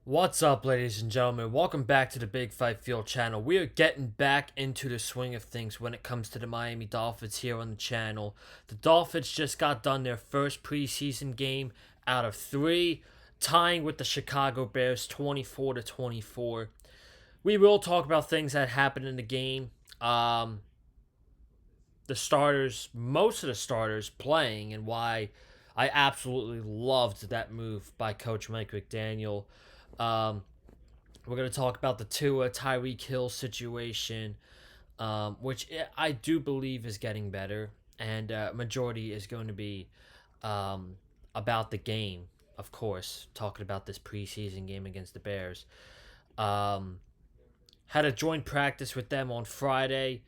What's up, ladies and gentlemen? Welcome back to the Big Fight Field channel. We are getting back into the swing of things when it comes to the Miami Dolphins here on the channel. The Dolphins just got done their first preseason game out of three, tying with the Chicago Bears 24-24. We will talk about things that happened in the game. The starters, most of the starters playing, and why I absolutely loved that move by Coach Mike McDaniel. Um, we're going to talk about the Tua Tyreek Hill situation, which I do believe is getting better, and majority is going to be um, about the game, of course, talking about this preseason game against the Bears. Um, had a joint practice with them on Friday.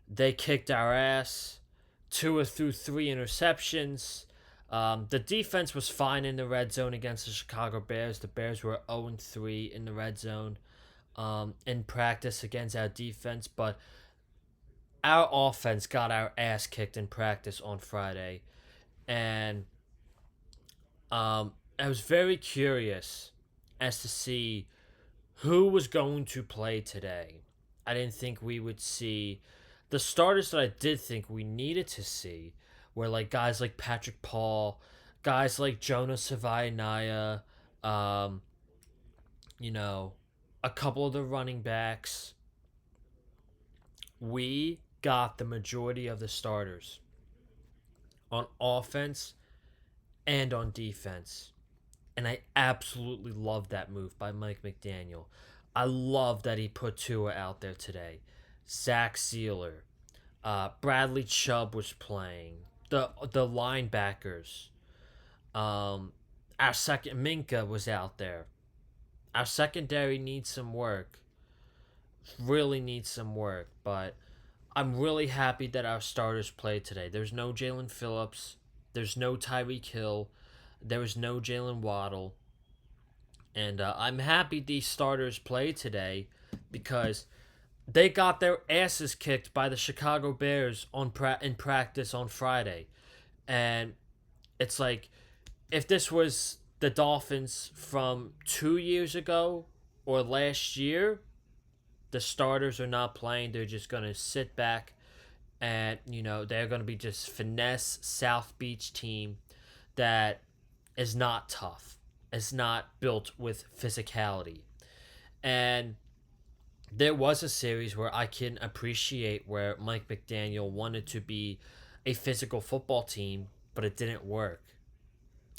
They kicked our ass. Tua threw three interceptions. The defense was fine in the red zone against the Chicago Bears. The Bears were 0-3 in the red zone in practice against our defense, but our offense got our ass kicked in practice on Friday. And I was very curious as to see who was going to play today. I didn't think we would see the starters that I did think we needed to see were like guys like Patrick Paul, guys like Jonah Savaianaya, um, you know, a couple of the running backs. We got the majority of the starters on offense and on defense. And I absolutely love that move by Mike McDaniel. I love that he put Tua out there today. Zach Sealer, Bradley Chubb was playing. The linebackers. Our second Minka was out there. Our secondary needs some work. Really needs some work, but I'm really happy that our starters played today. There's no Jalen Phillips. There's no Tyreek Hill. There was no Jalen Waddle. And I'm happy these starters played today because they got their asses kicked by the Chicago Bears in practice on Friday. And it's like, if this was the Dolphins from 2 years ago or last year, the starters are not playing. They're just going to sit back and, they're going to be just finesse South Beach team that is not tough. It's not built with physicality. And there was a series where I can appreciate where Mike McDaniel wanted to be a physical football team, but it didn't work.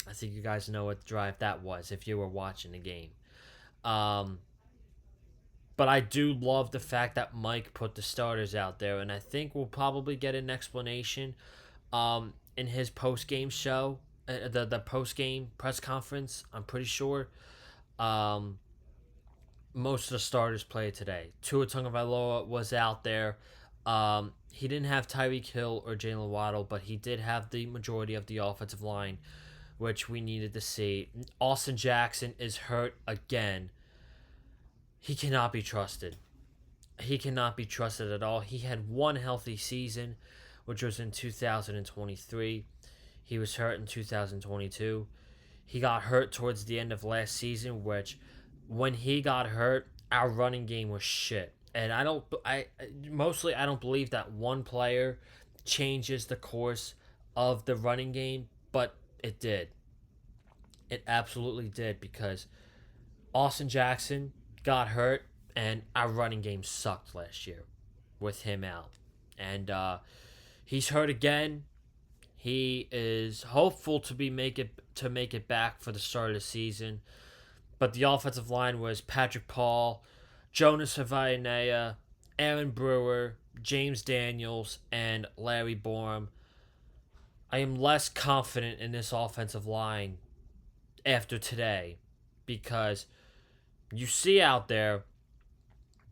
I think you guys know what drive that was if you were watching the game. Um, but I do love the fact that Mike put the starters out there, and I think we'll probably get an explanation in his post game show, the post game press conference. I'm pretty sure. Um, most of the starters played today. Tua Tagovailoa was out there. He didn't have Tyreek Hill or Jalen Waddle, but he did have the majority of the offensive line, which we needed to see. Austin Jackson is hurt again. He cannot be trusted. He cannot be trusted at all. He had one healthy season, which was in 2023. He was hurt in 2022. He got hurt towards the end of last season, which when he got hurt, our running game was shit. And I don't believe that one player changes the course of the running game, but it did. It absolutely did because Austin Jackson got hurt and our running game sucked last year with him out. And he's hurt again. He is hopeful to make it back for the start of the season. But the offensive line was Patrick Paul, Jonas Savaianaya, Aaron Brewer, James Daniels, and Larry Borum. I am less confident in this offensive line after today because you see out there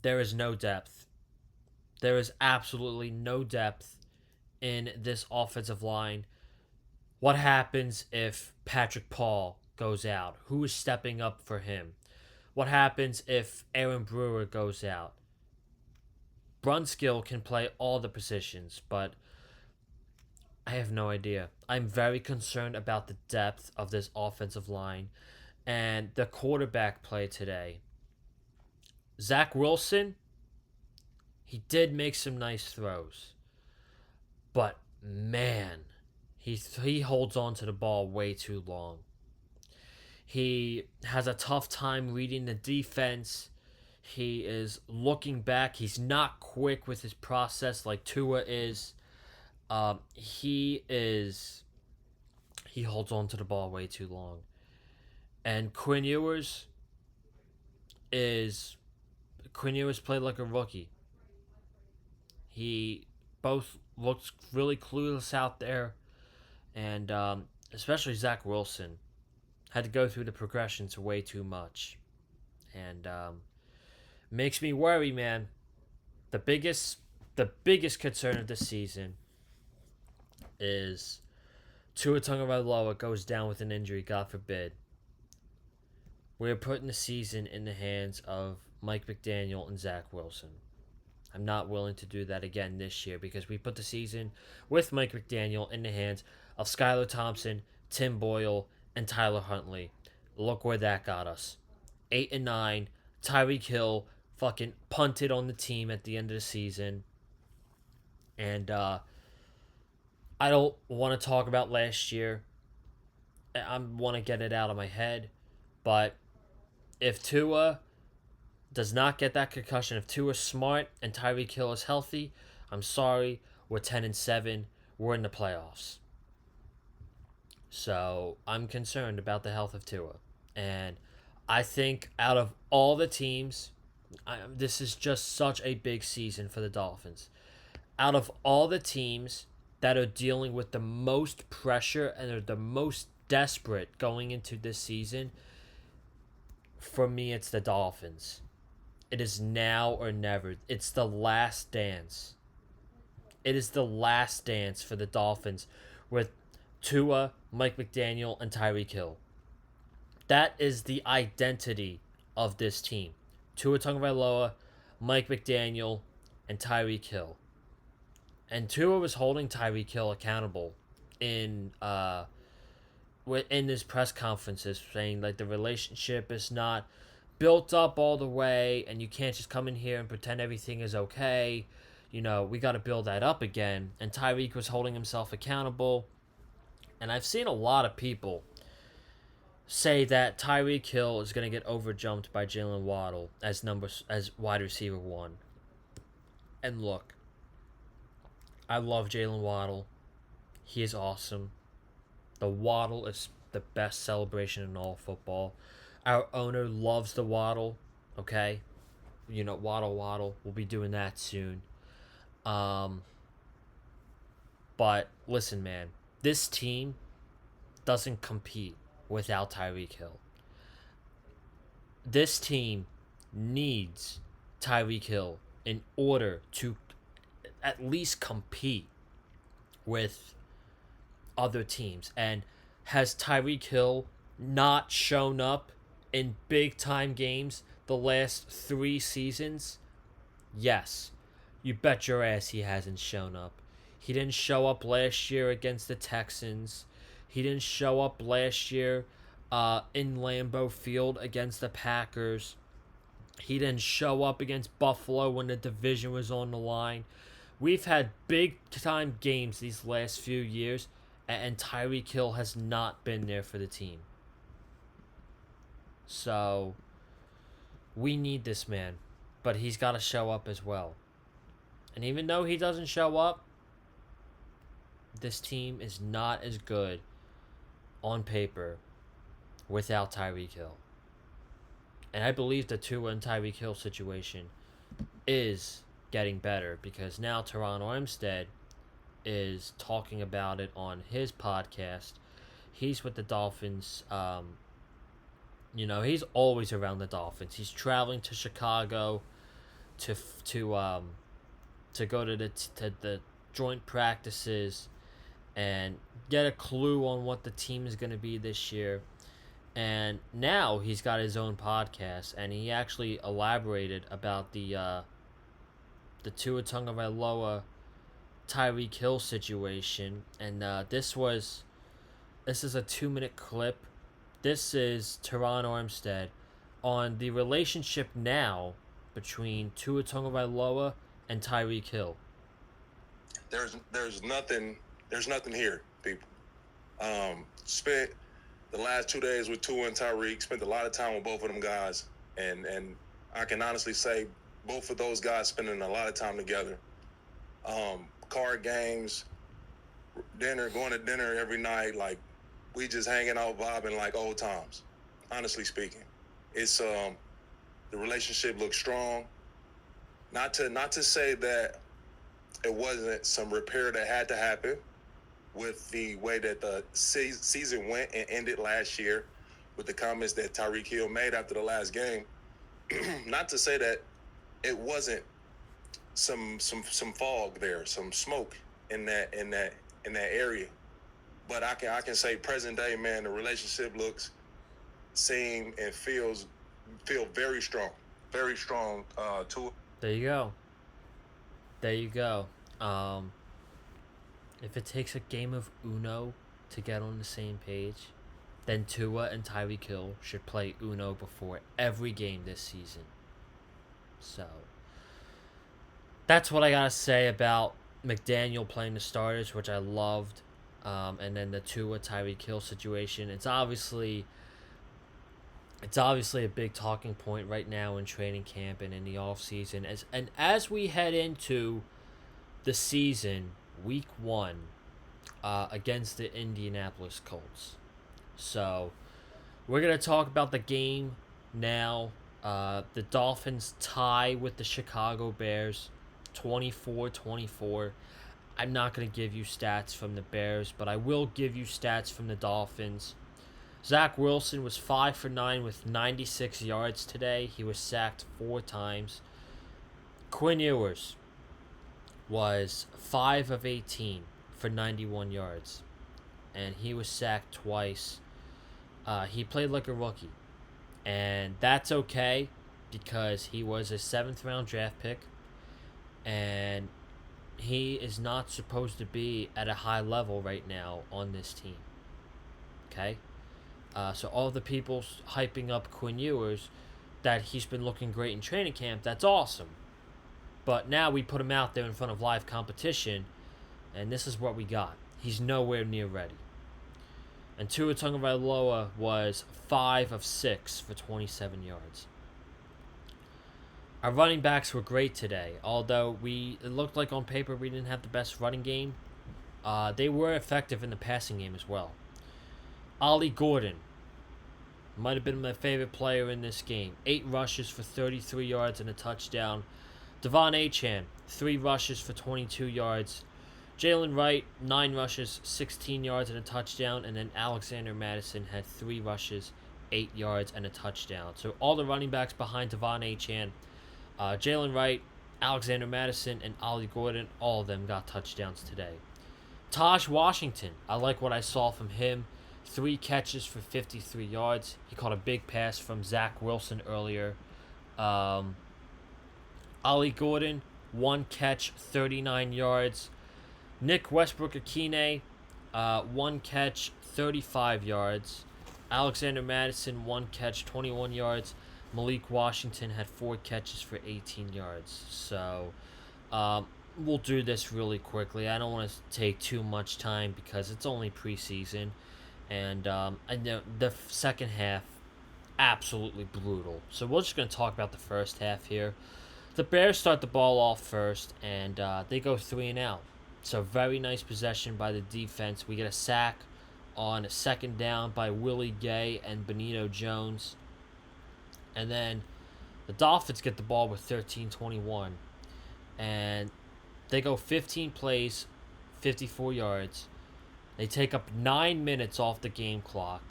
is no depth. There is absolutely no depth in this offensive line. What happens if Patrick Paul goes out? Who is stepping up for him? What happens if Aaron Brewer goes out? Brunskill can play all the positions, but I have no idea. I'm very concerned about the depth of this offensive line, And the quarterback play today. Zach Wilson, he did make some nice throws. But man, he holds on to the ball way too long. He has a tough time reading the defense. He is looking back. He's not quick with his process like Tua is. He is. He holds on to the ball way too long. And is Quinn Ewers played like a rookie. He both looks really clueless out there, and especially Zach Wilson had to go through the progressions way too much, and makes me worry, man. The biggest the biggest concern of this season is Tua Tagovailoa goes down with an injury, God forbid. We're putting the season in the hands of Mike McDaniel and Zach Wilson. I'm not willing to do that again this year because we put the season with Mike McDaniel in the hands of Skylar Thompson, Tim Boyle, and Tyler Huntley. Look where that got us. 8-9. Tyreek Hill fucking punted on the team at the end of the season. And I don't want to talk about last year. I want to get it out of my head. But if Tua does not get that concussion, if Tua's smart and Tyreek Hill is healthy, I'm sorry, we're 10-7. We're in the playoffs. So I'm concerned about the health of Tua. And I think out of all the teams, this is just such a big season for the Dolphins. Out of all the teams that are dealing with the most pressure and are the most desperate going into this season, for me, it's the Dolphins. It is now or never. It's the last dance. It is the last dance for the Dolphins with Tua, Mike McDaniel, and Tyreek Hill. That is the identity of this team. Tua Tagovailoa, Mike McDaniel, and Tyreek Hill. And Tua was holding Tyreek Hill accountable in his press conferences, saying like the relationship is not built up all the way, and you can't just come in here and pretend everything is okay. You know, we got to build that up again. And Tyreek was holding himself accountable. And I've seen a lot of people say that Tyreek Hill is going to get overjumped by Jalen Waddle as wide receiver 1. And look, I love Jalen Waddle. He is awesome. The Waddle is the best celebration in all football. Our owner loves the Waddle, okay? You know, Waddle. We'll be doing that soon. But listen, man, this team doesn't compete without Tyreek Hill. This team needs Tyreek Hill in order to at least compete with other teams. And has Tyreek Hill not shown up in big time games the last 3 seasons? Yes. You bet your ass he hasn't shown up. He didn't show up last year against the Texans. He didn't show up last year in Lambeau Field against the Packers. He didn't show up against Buffalo when the division was on the line. We've had big time games these last few years, and Tyreek Hill has not been there for the team. So we need this man, but he's got to show up as well. And even though he doesn't show up, this team is not as good on paper without Tyreek Hill. And I believe the Tua and Tyreek Hill situation is getting better because now Teron Armstead is talking about it on his podcast. He's with the Dolphins. He's always around the Dolphins. He's traveling to Chicago to go to the joint practices and get a clue on what the team is going to be this year. And now he's got his own podcast, and he actually elaborated about the Tua Tagovailoa Tyreek Hill situation. And this is a 2-minute clip This is Teron Armstead on the relationship now between Tua Tagovailoa and Tyreek Hill. There's nothing here, people. Spent the last 2 days with Tua and Tyreek. Spent a lot of time with both of them guys, and I can honestly say both of those guys spending a lot of time together. Card games, dinner, going to dinner every night, like we just hanging out, vibing like old times. Honestly speaking, it's the relationship looks strong. Not to say that it wasn't some repair that had to happen with the way that the season went and ended last year, with the comments that Tyreek Hill made after the last game. Not to say that it wasn't some fog there, some smoke in that area. But I can say present day, man, the relationship looks, seem, and feel very strong. To There you go. There you go. Um, if it takes a game of Uno to get on the same page, then Tua and Tyreek Hill should play Uno before every game this season. So that's what I gotta say about McDaniel playing the starters, which I loved. And then the Tua Tyreek Hill situation. It's obviously a big talking point right now in training camp and in the off season. As we head into the season, week one, against the Indianapolis Colts. So we're gonna talk about the game now. The Dolphins tie with the Chicago Bears, 24-24. I'm not going to give you stats from the Bears, but I will give you stats from the Dolphins. Zach Wilson was 5 for 9 with 96 yards today. He was sacked 4 times. Quinn Ewers was 5 of 18 for 91 yards, and he was sacked twice. He played like a rookie, and that's okay because he was a 7th round draft pick, and he is not supposed to be at a high level right now on this team. Okay? So all the people hyping up Quinn Ewers that he's been looking great in training camp, that's awesome. But now we put him out there in front of live competition, and this is what we got. He's nowhere near ready. And Tua Tagovailoa was 5 of 6 for 27 yards. Our running backs were great today, although it looked like on paper we didn't have the best running game. They were effective in the passing game as well. Ollie Gordon might have been my favorite player in this game. 8 rushes for 33 yards and a touchdown. Devon Achane, 3 rushes for 22 yards. Jalen Wright, 9 rushes, 16 yards and a touchdown. And then Alexander Madison had 3 rushes, 8 yards and a touchdown. So all the running backs behind Devon Achane, Jalen Wright, Alexander Madison, and Ollie Gordon, all of them got touchdowns today. Taj Washington, I like what I saw from him. 3 catches for 53 yards. He caught a big pass from Zach Wilson earlier. Ollie Gordon, 1 catch, 39 yards. Nick Westbrook-Akine, 1 catch, 35 yards. Alexander Madison, 1 catch, 21 yards. Malik Washington had 4 catches for 18 yards. So we'll do this really quickly. I don't want to take too much time because it's only preseason. And I know the second half, absolutely brutal. So we're just going to talk about the first half here. The Bears start the ball off first, and they go 3 and out. So very nice possession by the defense. We get a sack on a second down by Willie Gay and Benito Jones. And then the Dolphins get the ball with 13:21. And they go 15 plays, 54 yards. They take up 9 minutes off the game clock.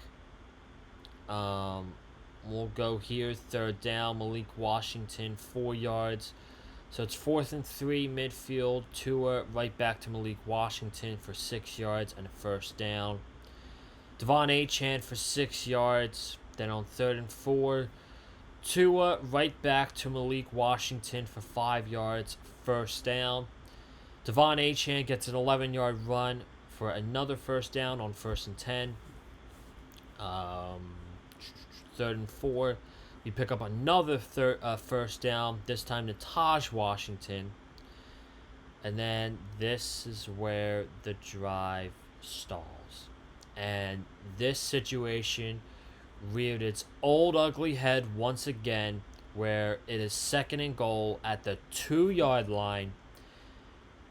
We'll go here, third down. Malik Washington, 4 yards. So it's 4th and 3 midfield. Tua right back to Malik Washington for 6 yards and a first down. Devon Achane for 6 yards. Then on 3rd and 4, Tua right back to Malik Washington for 5 yards, first down. Devon Achane gets an 11-yard run for another first down on 1st and 10. third and 4. We pick up another first down, this time to Taj Washington. And then this is where the drive stalls. And this situation reared its old ugly head once again, where it is second and goal at the 2-yard line,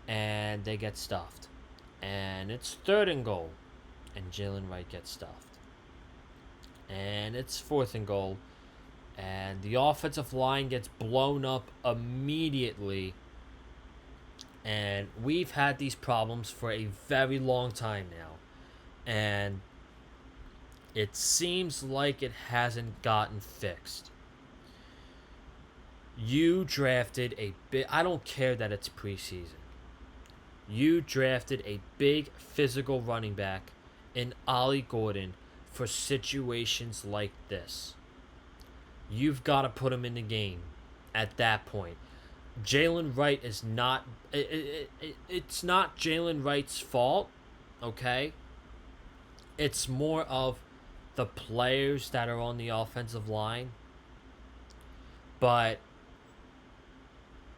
and they get stuffed. And it's third and goal, and Jalen Wright gets stuffed. And it's fourth and goal, and the offensive line gets blown up immediately. And we've had these problems for a very long time now. And it seems like it hasn't gotten fixed. You drafted a big... I don't care that it's preseason. You drafted a big physical running back in Ollie Gordon for situations like this. You've got to put him in the game at that point. Jalen Wright is not... It's not Jalen Wright's fault, okay? It's more of the players that are on the offensive line. But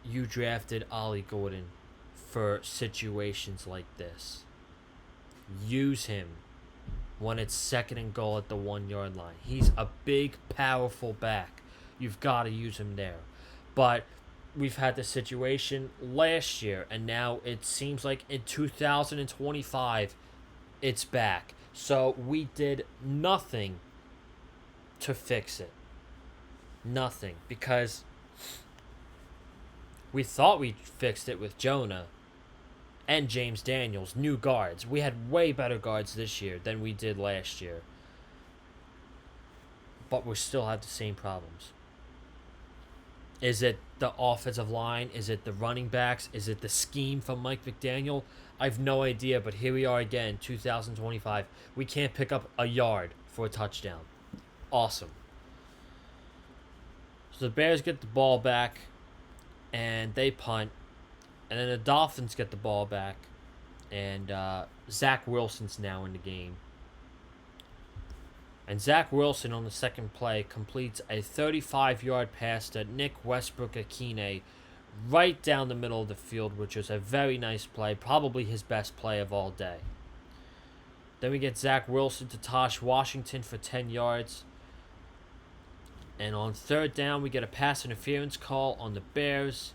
you drafted Ollie Gordon for situations like this. Use him when it's second and goal at the 1-yard line. He's a big, powerful back. You've got to use him there. But we've had this situation last year, and now it seems like in 2025, it's back. So we did nothing to fix it. Nothing. Because we thought we fixed it with Jonah and James Daniels, new guards. We had way better guards this year than we did last year. But we still have the same problems. Is it the offensive line? Is it the running backs? Is it the scheme from Mike McDaniel? I have no idea, but here we are again, 2025. We can't pick up a yard for a touchdown. Awesome. So the Bears get the ball back, and they punt. And then the Dolphins get the ball back, and Zach Wilson's now in the game. And Zach Wilson on the second play completes a 35-yard pass to Nick Westbrook-Akine right down the middle of the field, which was a very nice play, probably his best play of all day. Then we get Zach Wilson to Taj Washington for 10 yards. And on third down, we get a pass interference call on the Bears.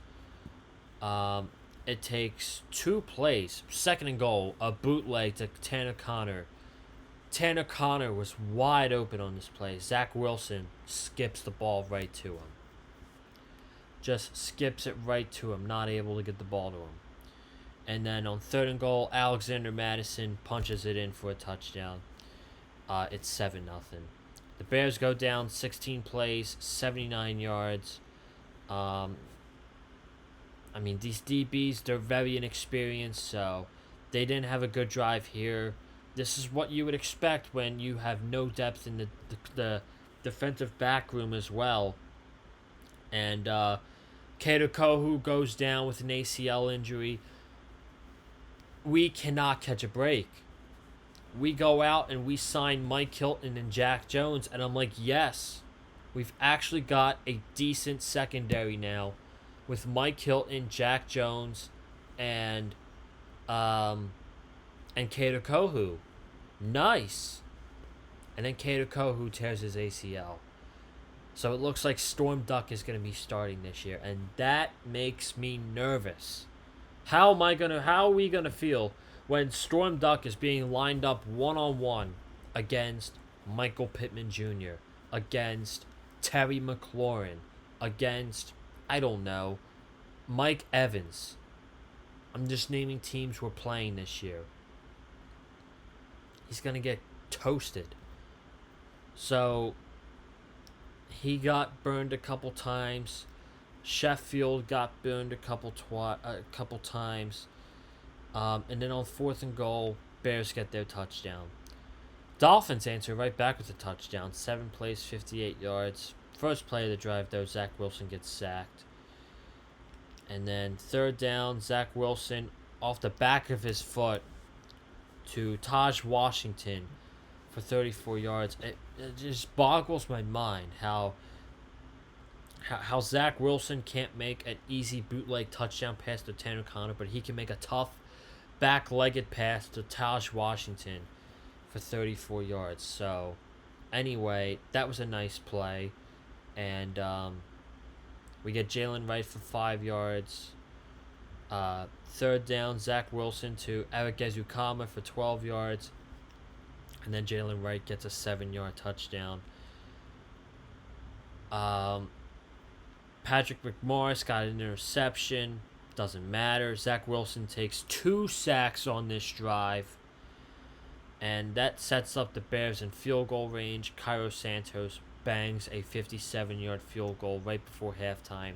It takes 2 plays, second and goal, a bootleg to Tanner Conner. Tanner Conner was wide open on this play. Zach Wilson skips the ball right to him. Just skips it right to him, not able to get the ball to him. And then on third and goal, Alexander Madison punches it in for a touchdown. It's 7-0. The Bears go down 16 plays, 79 yards. I mean, these DBs, they're very inexperienced, so they didn't have a good drive here. This is what you would expect when you have no depth in the defensive back room as well. And Kader Kohu goes down with an ACL injury. We cannot catch a break. We go out and we sign Mike Hilton and Jack Jones, and I'm like, yes, we've actually got a decent secondary now with Mike Hilton, Jack Jones, and Kader Kohu. Nice. And then Kader Kohu tears his ACL. So it looks like Storm Duck is going to be starting this year, and that makes me nervous. How are we going to feel when Storm Duck is being lined up one-on-one against Michael Pittman Jr., against Terry McLaurin, against, I don't know, Mike Evans? I'm just naming teams we're playing this year. He's going to get toasted. So he got burned a couple times. Sheffield got burned a couple times. And then on fourth and goal, Bears get their touchdown. Dolphins answer right back with a touchdown. 7 plays, 58 yards. First play of the drive, though, Zach Wilson gets sacked. And then third down, Zach Wilson off the back of his foot to Taj Washington for 34 yards. it just boggles my mind how Zach Wilson can't make an easy bootleg touchdown pass to Tanner Conner, but he can make a tough back-legged pass to Taj Washington for 34 yards. So, anyway, that was a nice play, and we get Jalen Wright for 5 yards. Third down, Zach Wilson to Eric Ezukama for 12 yards, and then Jalen Wright gets a 7-yard touchdown. Patrick McMorris got an interception. Doesn't matter. Zach Wilson takes 2 sacks on this drive. And that sets up the Bears in field goal range. Cairo Santos bangs a 57-yard field goal right before halftime.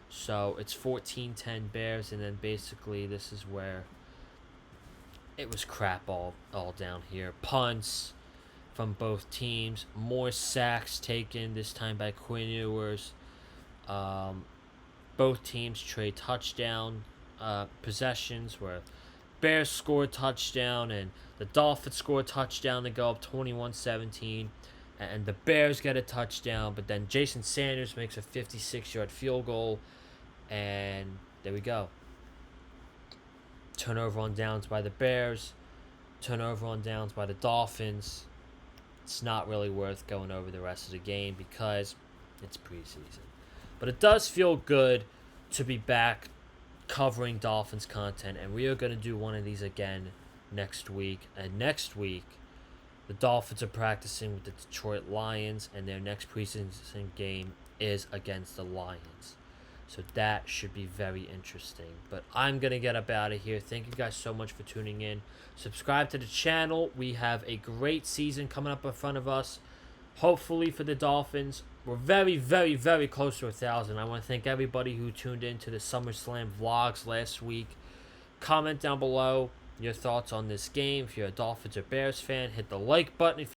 So it's 14-10 Bears. And then basically this is where it was crap all down here. Punts from both teams. More sacks taken, this time by Quinn Ewers. Both teams trade touchdown possessions where Bears score a touchdown and the Dolphins score a touchdown to go up 21-17. And the Bears get a touchdown, but then Jason Sanders makes a 56-yard field goal. And there we go. Turnover on downs by the Bears. Turnover on downs by the Dolphins. It's not really worth going over the rest of the game because it's preseason. But it does feel good to be back covering Dolphins content, and we are going to do one of these again next week. And next week, the Dolphins are practicing with the Detroit Lions, and their next preseason game is against the Lions. So that should be very interesting. But I'm going to get up out of here. Thank you guys so much for tuning in. Subscribe to the channel. We have a great season coming up in front of us. Hopefully for the Dolphins. We're very, very, very close to 1,000. I want to thank everybody who tuned in to the SummerSlam vlogs last week. Comment down below your thoughts on this game. If you're a Dolphins or Bears fan, hit the like button if